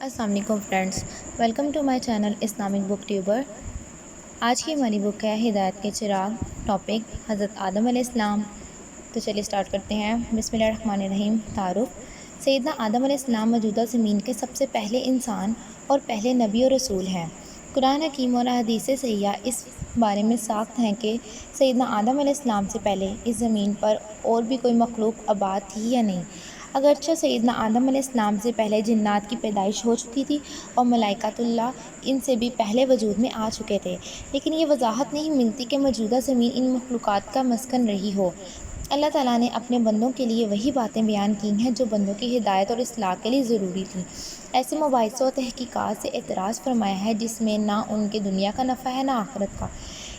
السلام علیکم friends, welcome to my channel Islamic book tuber. آج کی ہماری بک ہے ہدایت کے چراغ، ٹاپک حضرت آدم علیہ السلام۔ تو چلیے سٹارٹ کرتے ہیں۔ بسم اللہ الرحمن الرحیم۔ تعارف: سیدنا آدم علیہ السلام موجودہ زمین کے سب سے پہلے انسان اور پہلے نبی و رسول ہیں۔ قرآن حکیم اور احادیث صحیحہ اس بارے میں ساخت ہیں کہ سیدنا آدم علیہ السلام سے پہلے اس زمین پر اور بھی کوئی مخلوق آباد تھی یا نہیں۔ اگرچہ سیدنا آدم علیہ السلام سے پہلے جنات کی پیدائش ہو چکی تھی اور ملائکۃ اللہ ان سے بھی پہلے وجود میں آ چکے تھے، لیکن یہ وضاحت نہیں ملتی کہ موجودہ زمین ان مخلوقات کا مسکن رہی ہو۔ اللہ تعالیٰ نے اپنے بندوں کے لیے وہی باتیں بیان کی ہیں جو بندوں کی ہدایت اور اصلاح کے لیے ضروری تھیں۔ ایسے مباحثوں و تحقیقات سے اعتراض فرمایا ہے جس میں نہ ان کے دنیا کا نفع ہے نہ آخرت کا۔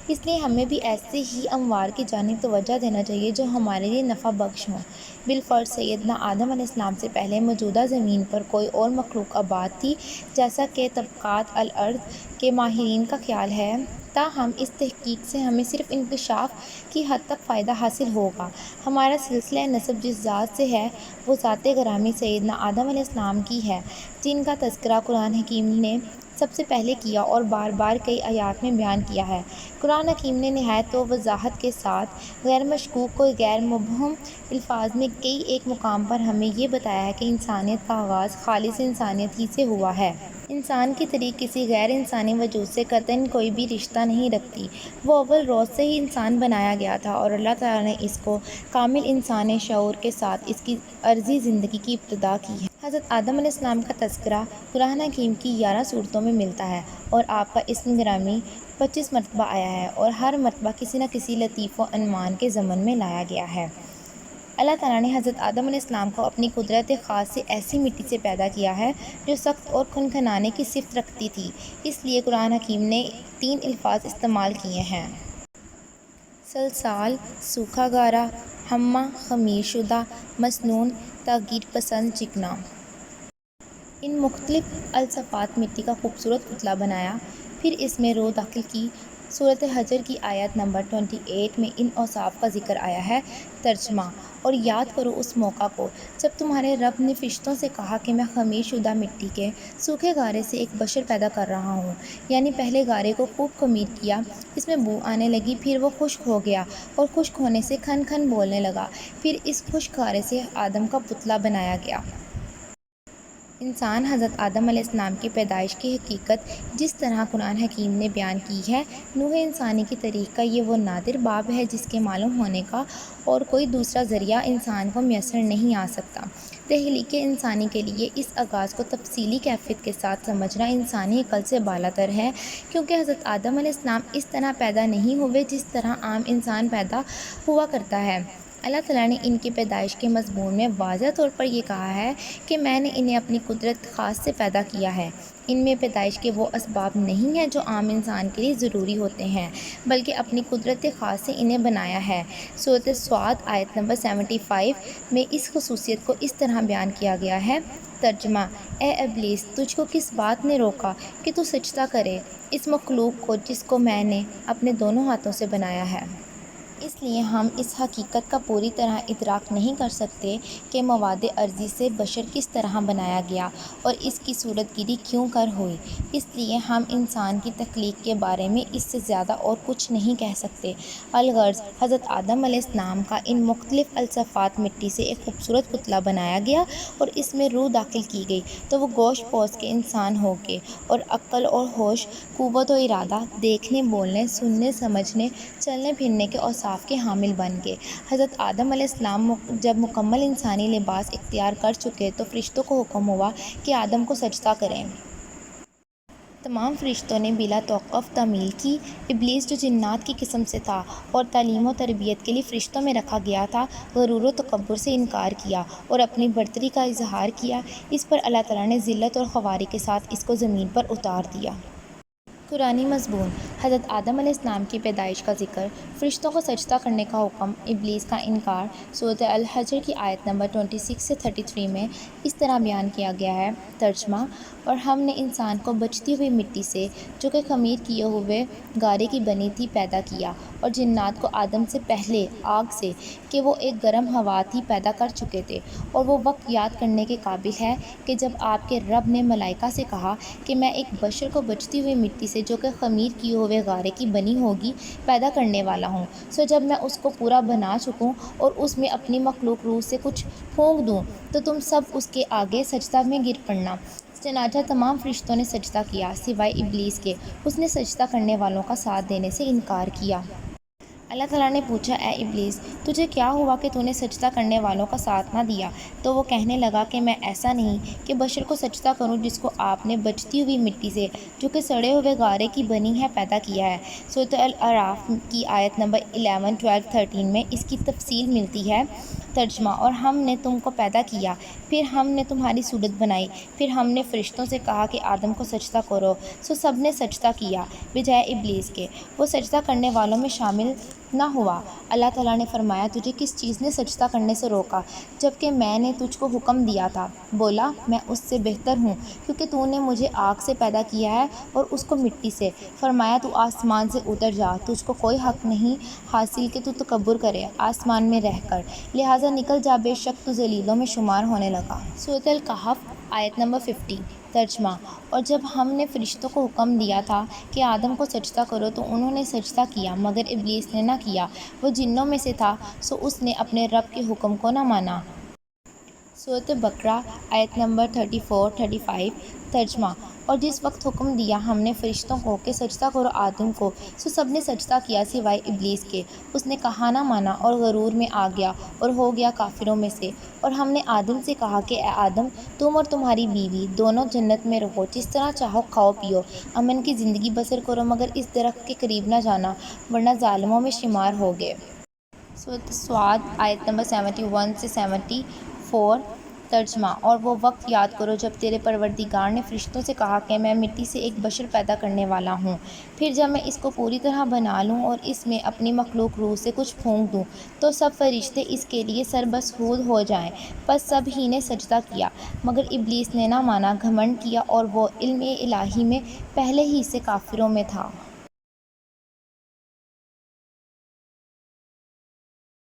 اس لیے ہمیں بھی ایسے ہی امور کی جانب توجہ دینا چاہیے جو ہمارے لیے نفع بخش ہوں۔ بالفرض سیدنا آدم علیہ السلام سے پہلے موجودہ زمین پر کوئی اور مخلوق آباد تھی، جیسا کہ طبقات الارض کے ماہرین کا خیال ہے۔ تاہم اس تحقیق سے ہمیں صرف انکشاف کی حد تک فائدہ حاصل ہوگا۔ ہمارا سلسلہ نسب جس ذات سے ہے وہ ذات گرامی سیدنا آدم علیہ السلام کی ہے، جن کا تذکرہ قرآن حکیم نے سب سے پہلے کیا اور بار بار کئی آیات میں بیان کیا ہے۔ قرآن حکیم نے نہایت وضاحت کے ساتھ غیر مشکوک اور غیر مبہم الفاظ میں کئی ایک مقام پر ہمیں یہ بتایا ہے کہ انسانیت کا آغاز خالص انسانیت ہی سے ہوا ہے۔ انسان کی تخلیق کسی غیر انسانی وجود سے قطعاً کوئی بھی رشتہ نہیں رکھتی۔ وہ اول روز سے ہی انسان بنایا گیا تھا اور اللہ تعالیٰ نے اس کو کامل انسانی شعور کے ساتھ اس کی عرضی زندگی کی ابتدا کی ہے۔ حضرت آدم علیہ السلام کا تذکرہ قرآن حکیم کی 11 سورتوں میں ملتا ہے اور آپ کا اسم گرامی 25 مرتبہ آیا ہے اور ہر مرتبہ کسی نہ کسی لطیف و عنوان کے ضمن میں لایا گیا ہے۔ اللہ تعالیٰ نے حضرت آدم علیہ السلام کو اپنی قدرت خاص سے ایسی مٹی سے پیدا کیا ہے جو سخت اور کھنکھنانے کی صفت رکھتی تھی۔ اس لیے قرآن حکیم نے 3 الفاظ استعمال کیے ہیں: سلسال، سوکھا گارا، حمّا، خمیر شدہ، مسنون، تغیر پسند، چکنا۔ ان مختلف الصفات مٹی کا خوبصورت پتلا بنایا، پھر اس میں روح داخل کی۔ سورۃ حجر کی آیت نمبر 28 میں ان اوصاف کا ذکر آیا ہے۔ ترجمہ: اور یاد کرو اس موقع کو جب تمہارے رب نے فرشتوں سے کہا کہ میں خمیر شدہ مٹی کے سوکھے گارے سے ایک بشر پیدا کر رہا ہوں، یعنی پہلے گارے کو خوب خمیر کیا، اس میں بو آنے لگی، پھر وہ خشک ہو گیا اور خشک ہونے سے کھن کھن بولنے لگا، پھر اس خشک گارے سے آدم کا پتلا بنایا گیا۔ انسان حضرت آدم علیہ السلام کی پیدائش کی حقیقت جس طرح قرآن حکیم نے بیان کی ہے، نوع انسانی کی تاریخ کا یہ وہ نادر باب ہے جس کے معلوم ہونے کا اور کوئی دوسرا ذریعہ انسان کو میسر نہیں آ سکتا۔ تخلیق انسانی کے لیے اس آغاز کو تفصیلی کیفیت کے ساتھ سمجھنا انسانی عقل سے بالاتر ہے، کیونکہ حضرت آدم علیہ السلام اس طرح پیدا نہیں ہوئے جس طرح عام انسان پیدا ہوا کرتا ہے۔ اللہ تعالیٰ نے ان کی پیدائش کے مضمون میں واضح طور پر یہ کہا ہے کہ میں نے انہیں اپنی قدرت خاص سے پیدا کیا ہے۔ ان میں پیدائش کے وہ اسباب نہیں ہیں جو عام انسان کے لیے ضروری ہوتے ہیں، بلکہ اپنی قدرت خاص سے انہیں بنایا ہے۔ سورۃ صاد آیت نمبر 75 میں اس خصوصیت کو اس طرح بیان کیا گیا ہے۔ ترجمہ: اے ابلیس، تجھ کو کس بات نے روکا کہ تو سجدہ کرے اس مخلوق کو جس کو میں نے اپنے دونوں ہاتھوں سے بنایا ہے؟ اس لیے ہم اس حقیقت کا پوری طرح ادراک نہیں کر سکتے کہ مواد ارضی سے بشر کس طرح بنایا گیا اور اس کی صورت گیری کیوں کر ہوئی۔ اس لیے ہم انسان کی تخلیق کے بارے میں اس سے زیادہ اور کچھ نہیں کہہ سکتے۔ الغرض حضرت آدم علیہ السلام کا ان مختلف الصفات مٹی سے ایک خوبصورت پتلا بنایا گیا اور اس میں روح داخل کی گئی تو وہ گوشت پوست کے انسان ہو گئے اور عقل اور ہوش، قوت و ارادہ، دیکھنے، بولنے، سننے، سمجھنے، چلنے پھرنے کے اوصاف کے حامل بن گئے۔ حضرت آدم علیہ السلام جب مکمل انسانی لباس اختیار کر چکے تو فرشتوں کو حکم ہوا کہ آدم کو سجدہ کریں۔ تمام فرشتوں نے بلا توقف تعمیل کی۔ ابلیس جو جنات کی قسم سے تھا اور تعلیم و تربیت کے لیے فرشتوں میں رکھا گیا تھا، غرور و تکبر سے انکار کیا اور اپنی برتری کا اظہار کیا۔ اس پر اللہ تعالیٰ نے ذلت اور خواری کے ساتھ اس کو زمین پر اتار دیا۔ قرآنی مضمون: حضرت آدم علیہ السلام کی پیدائش کا ذکر، فرشتوں کو سجدہ کرنے کا حکم، ابلیس کا انکار۔ سورۃ الحجر کی آیت نمبر 26 سے 33 میں اس طرح بیان کیا گیا ہے۔ ترجمہ: اور ہم نے انسان کو بچتی ہوئی مٹی سے، جو کہ خمیر کیے ہوئے گارے کی بنی تھی، پیدا کیا، اور جنات کو آدم سے پہلے آگ سے، کہ وہ ایک گرم ہوا تھی، پیدا کر چکے تھے۔ اور وہ وقت یاد کرنے کے قابل ہے کہ جب آپ کے رب نے ملائکہ سے کہا کہ میں ایک بشر کو بچتی ہوئی مٹی سے، جو کہ خمیر کیے ہوئے گارے کی بنی ہوگی، پیدا کرنے والا ہوں، سو جب میں اس کو پورا بنا چکوں اور اس میں اپنی مخلوق روح سے کچھ پھونک دوں تو تم سب اس کے آگے سجدہ میں گر پڑنا۔ چنانچہ تمام فرشتوں نے سجدہ کیا سوائے ابلیس کے، اس نے سجدہ کرنے والوں کا ساتھ دینے سے انکار کیا۔ اللہ تعالیٰ نے پوچھا، اے ابلیس، تجھے کیا ہوا کہ تو نے سجدہ کرنے والوں کا ساتھ نہ دیا؟ تو وہ کہنے لگا کہ میں ایسا نہیں کہ بشر کو سجدہ کروں جس کو آپ نے بچتی ہوئی مٹی سے، جو کہ سڑے ہوئے گارے کی بنی ہے، پیدا کیا ہے۔ سورۃ الاعراف کی آیت نمبر 11، 12، 13 میں اس کی تفصیل ملتی ہے۔ ترجمہ: اور ہم نے تم کو پیدا کیا، پھر ہم نے تمہاری صورت بنائی، پھر ہم نے فرشتوں سے کہا کہ آدم کو سجدہ کرو، سو سب نے سجدہ کیا بجائے ابلیس کے، وہ سجدہ کرنے والوں میں شامل نہ ہوا۔ اللہ تعالیٰ نے فرمایا، تجھے کس چیز نے سجدہ کرنے سے روکا جبکہ میں نے تجھ کو حکم دیا تھا؟ بولا، میں اس سے بہتر ہوں کیونکہ تو نے مجھے آگ سے پیدا کیا ہے اور اس کو مٹی سے۔ فرمایا، تو آسمان سے اتر جا، تجھ کو کوئی حق نہیں حاصل کہ تو تکبر کرے آسمان میں رہ کر، لہٰذا نکل جا، بے شک تو ذلیلوں میں شمار ہونے لگا۔ سورۃ الکہف آیت نمبر 50۔ ترجمہ: اور جب ہم نے فرشتوں کو حکم دیا تھا کہ آدم کو سجدہ کرو تو انہوں نے سجدہ کیا مگر ابلیس نے نہ کیا، وہ جنوں میں سے تھا، سو اس نے اپنے رب کے حکم کو نہ مانا۔ سورۃ بقرہ آیت نمبر 34، 35۔ ترجمہ: اور جس وقت حکم دیا ہم نے فرشتوں کو کہ سجدہ کرو آدم کو، سو سب نے سجدہ کیا سوائے ابلیس کے، اس نے کہا نہ مانا اور غرور میں آ گیا اور ہو گیا کافروں میں سے۔ اور ہم نے آدم سے کہا کہ اے آدم، تم اور تمہاری بیوی دونوں جنت میں رہو، جس طرح چاہو کھاؤ پیو، امن کی زندگی بسر کرو، مگر اس درخت کے قریب نہ جانا ورنہ ظالموں میں شمار ہوگے۔ سورۃ صاد آیت نمبر 71 سے 74۔ ترجمہ: اور وہ وقت یاد کرو جب تیرے پروردگار نے فرشتوں سے کہا کہ میں مٹی سے ایک بشر پیدا کرنے والا ہوں، پھر جب میں اس کو پوری طرح بنا لوں اور اس میں اپنی مخلوق روح سے کچھ پھونک دوں تو سب فرشتے اس کے لیے سربسہود ہو جائیں، پس سب ہی نے سجدہ کیا مگر ابلیس نے نہ مانا، گھمنڈ کیا اور وہ علم الہی میں پہلے ہی سے کافروں میں تھا۔